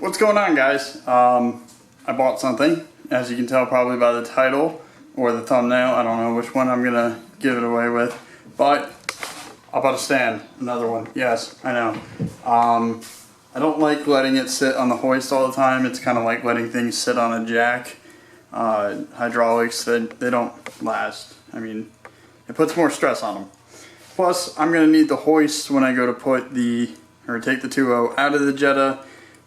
What's going on, guys? I bought something, as you can tell probably by the title or the thumbnail. I don't know which one I'm gonna give it away with, but I bought a stand, another one. Yes, I know. I don't like letting it sit on the hoist all the time. It's kind of like letting things sit on a jack. Hydraulics, they don't last. I mean, it puts more stress on them. Plus, I'm gonna need the hoist when I go to put take the 2.0 out of the Jetta.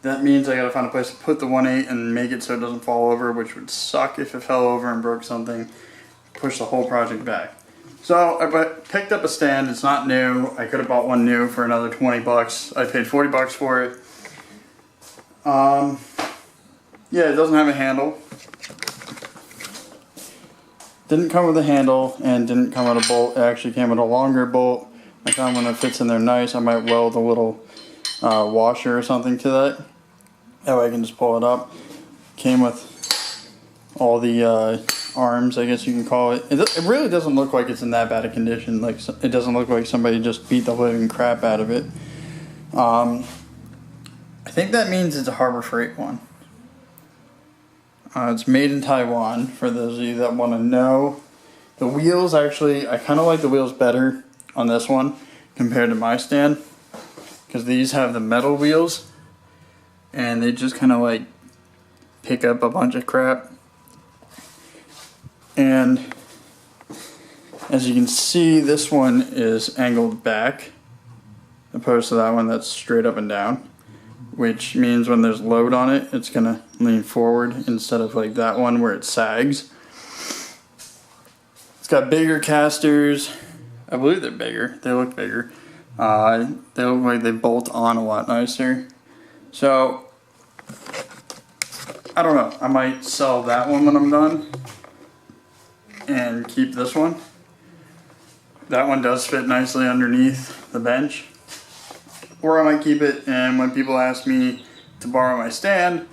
That means I gotta find a place to put the 1.8 and make it so it doesn't fall over, which would suck if it fell over and broke something. Push the whole project back. So I picked up a stand. It's not new. I could have bought one new for another 20 bucks. I paid 40 bucks for it. Yeah, it doesn't have a handle. Didn't come with a handle and didn't come with a bolt. It actually came with a longer bolt. I found when it fits in there nice, I might weld a little washer or something to that. That way I can just pull it up. Came with all the arms, I guess you can call it. It really doesn't look like it's in that bad a condition. Like, it doesn't look like somebody just beat the living crap out of it. I think that means it's a Harbor Freight one. It's made in Taiwan, for those of you that want to know. The wheels, actually, I kind of like the wheels better on this one compared to my stand, because these have the metal wheels and they just kind of like pick up a bunch of crap. And as you can see, this one is angled back opposed to that one that's straight up and down, which means when there's load on it, it's gonna lean forward instead of like that one where it sags. It's got bigger casters. I believe they're bigger. They look bigger. They look like they bolt on a lot nicer. So, I don't know. I might sell that one when I'm done and keep this one. That one does fit nicely underneath the bench. Or I might keep it, and when people ask me to borrow my stand,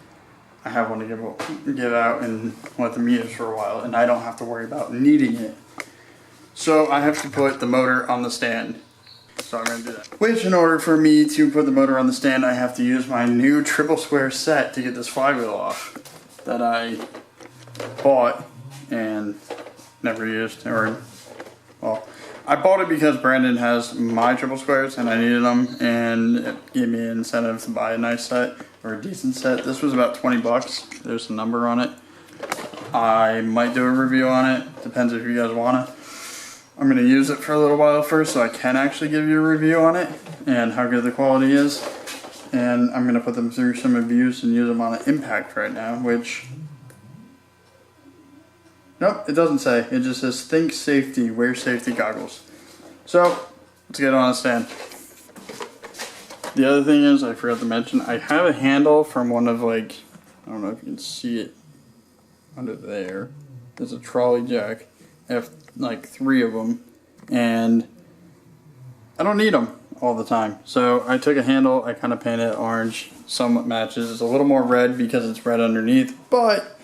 I have one to give out and let them use for a while, and I don't have to worry about needing it. So I have to put the motor on the stand. So I'm going to do that. Which, in order for me to put the motor on the stand, I have to use my new triple square set to get this flywheel off that I bought and never used. Well, I bought it because Brandon has my triple squares and I needed them, and it gave me an incentive to buy a nice set or a decent set. This was about 20 bucks. There's a number on it. I might do a review on it. Depends if you guys want to. I'm going to use it for a little while first so I can actually give you a review on it and how good the quality is. And I'm going to put them through some reviews and use them on an impact right now, which... Nope, it doesn't say. It just says, think safety, wear safety goggles. So, let's get on a stand. The other thing is, I forgot to mention, I have a handle from one of I don't know if you can see it under there. There's a trolley jack. I have like 3 of them, and I don't need them all the time. So I took a handle, I kind of painted it orange, somewhat matches. It's a little more red because it's red underneath, but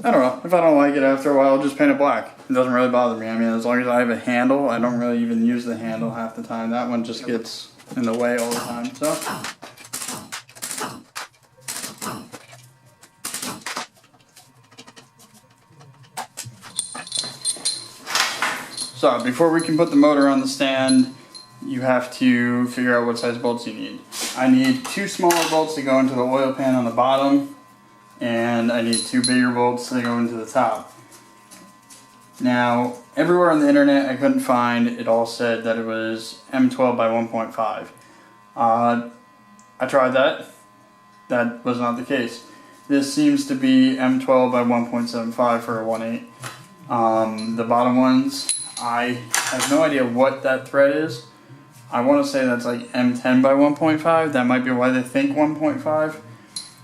I don't know. If I don't like it after a while, I'll just paint it black. It doesn't really bother me. I mean, as long as I have a handle, I don't really even use the handle half the time. That one just gets in the way all the time. So before we can put the motor on the stand, you have to figure out what size bolts you need. I need 2 smaller bolts to go into the oil pan on the bottom, and I need 2 bigger bolts to go into the top. Now, everywhere on the internet I couldn't find, it all said that it was M12 by 1.5. I tried that. That was not the case. This seems to be M12 by 1.75 for a 1.8. The bottom ones, I have no idea what that thread is. I want to say that's like M10 by 1.5. That might be why they think 1.5.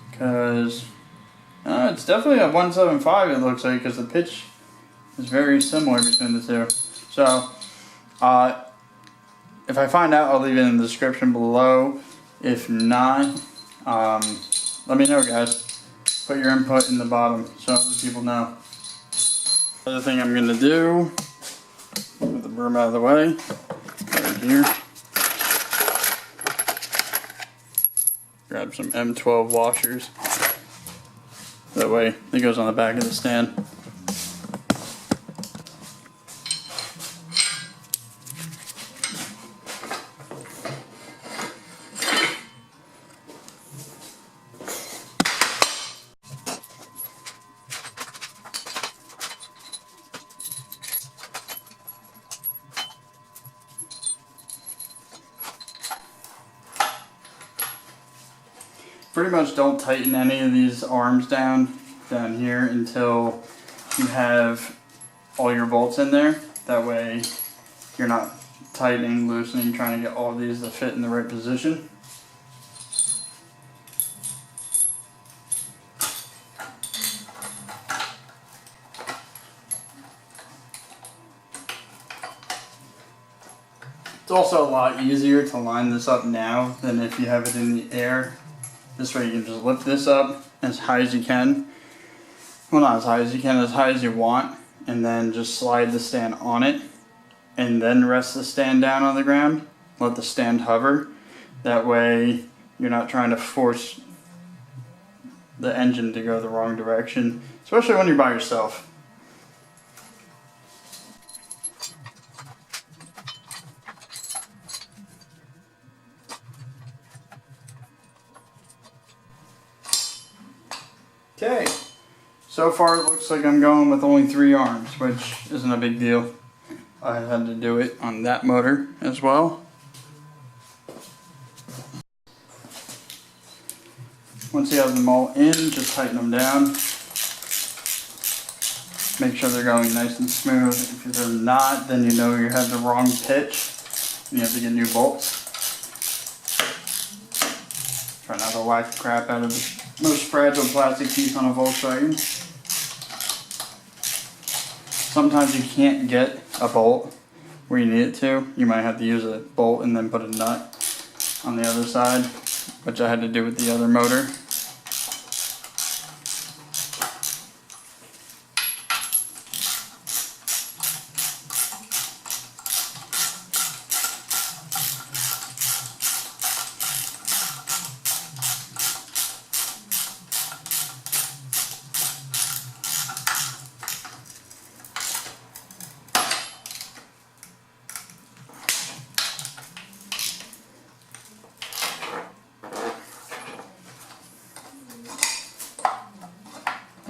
Because it's definitely a 1.75 it looks like, because the pitch is very similar between the two. So, if I find out, I'll leave it in the description below. If not, let me know, guys. Put your input in the bottom so other people know. Other thing I'm going to do, move the broom out of the way, right here. grab some M12 washers. That way it goes on the back of the stand. Pretty much don't tighten any of these arms down here until you have all your bolts in there. That way you're not tightening, loosening, trying to get all of these to fit in the right position. It's also a lot easier to line this up now than if you have it in the air. This way you can just lift this up as high as you can. Well, not as high as you can, as high as you want. And then just slide the stand on it. And then rest the stand down on the ground. Let the stand hover. That way you're not trying to force the engine to go the wrong direction. Especially when you're by yourself. Okay, so far it looks like I'm going with only 3 arms, which isn't a big deal. I had to do it on that motor as well. Once you have them all in, just tighten them down. Make sure they're going nice and smooth. If they're not, then you know you have the wrong pitch and you have to get new bolts. Try not to whack the crap out of the most fragile plastic piece on a Volkswagen. Sometimes you can't get a bolt where you need it to. You might have to use a bolt and then put a nut on the other side, which I had to do with the other motor.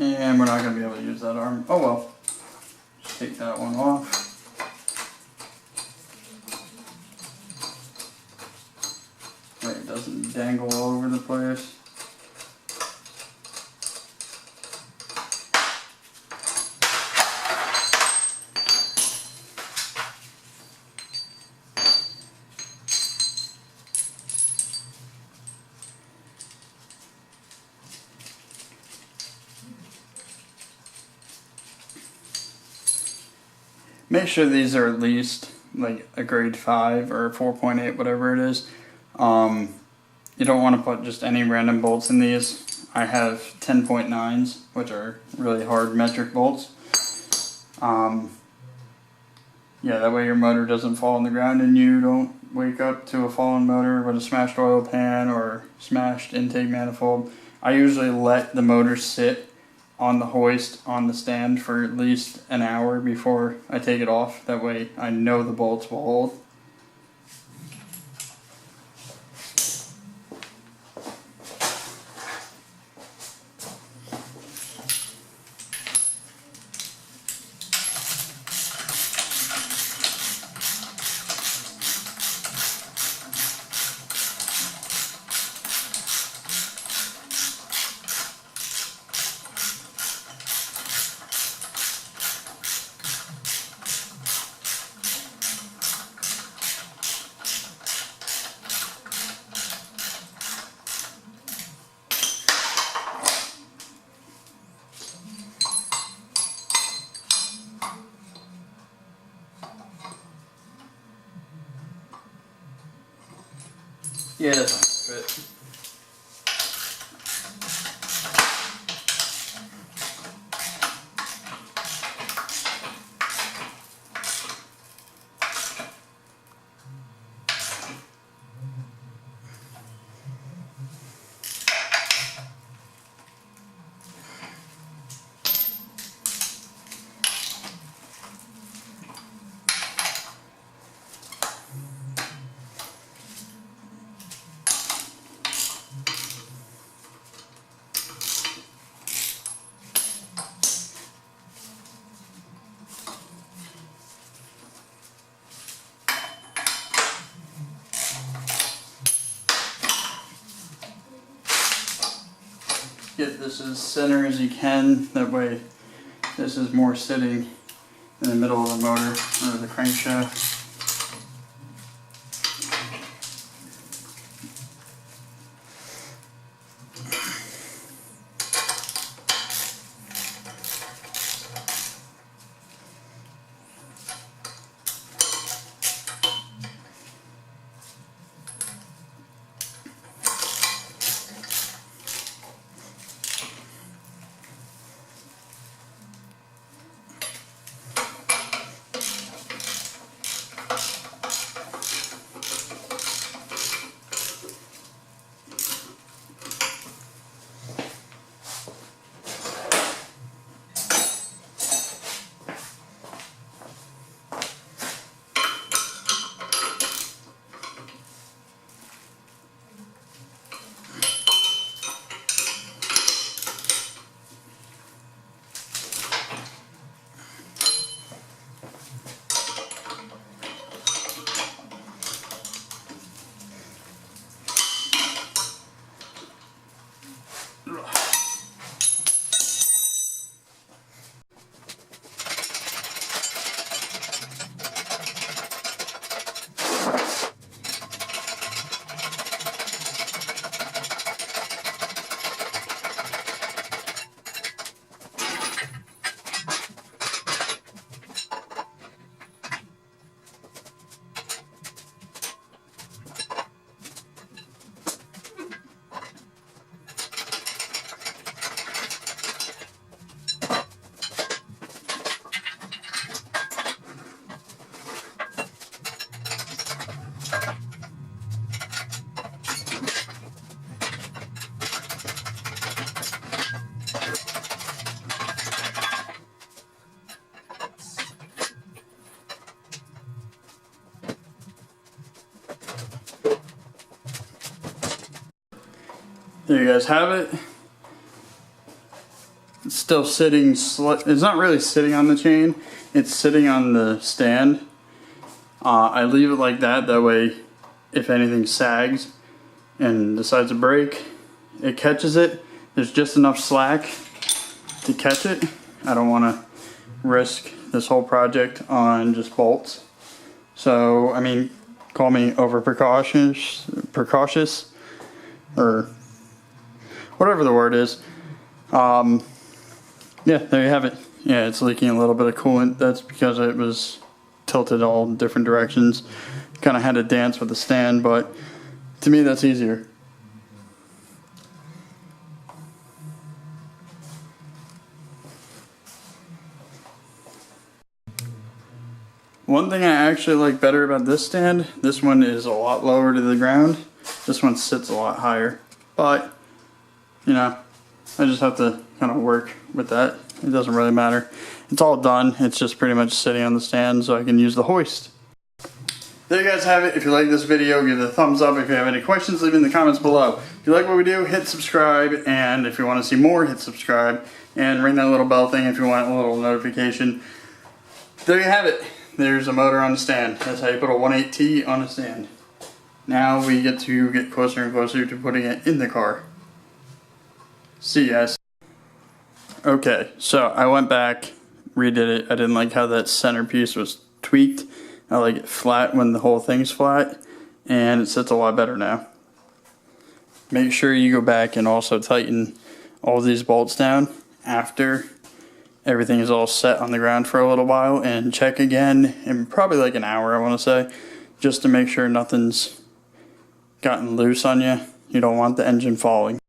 And we're not going to be able to use that arm. Oh well. Just take that one off. Right, it doesn't dangle all over the place. Make sure these are at least like a grade 5 or 4.8, whatever it is. You don't want to put just any random bolts in these. I have 10.9s, which are really hard metric bolts. Yeah, that way your motor doesn't fall on the ground and you don't wake up to a fallen motor with a smashed oil pan or smashed intake manifold. I usually let the motor sit on the hoist on the stand for at least an hour before I take it off. That way I know the bolts will hold. Yeah, that's not fit. get this as center as you can. That way this is more sitting in the middle of the motor or the crankshaft. There you guys have it. It's still sitting, it's not really sitting on the chain, it's sitting on the stand. I leave it like that way if anything sags and decides to break, it catches it. There's just enough slack to catch it. I don't want to risk this whole project on just bolts. So, I mean, call me over precautious, or whatever the word is. Yeah, there you have it. Yeah, it's leaking a little bit of coolant. That's because it was tilted all different directions. Kind of had to dance with the stand, but to me that's easier. One thing I actually like better about this stand, this one is a lot lower to the ground. This one sits a lot higher, but you know, I just have to kind of work with that. It doesn't really matter. It's all done. It's just pretty much sitting on the stand so I can use the hoist. There you guys have it. If you like this video, give it a thumbs up. If you have any questions, leave it in the comments below. If you like what we do, hit subscribe. And if you want to see more, hit subscribe. And ring that little bell thing if you want a little notification. There you have it. There's a motor on the stand. That's how you put a 1.8T on a stand. Now we get to get closer and closer to putting it in the car. See you guys. Okay, so I went back, redid it. I didn't like how that centerpiece was tweaked. I like it flat when the whole thing's flat, and it sits a lot better now. Make sure you go back and also tighten all these bolts down after everything is all set on the ground for a little while, and check again in probably like an hour, I want to say, just to make sure nothing's gotten loose on you. You don't want the engine falling.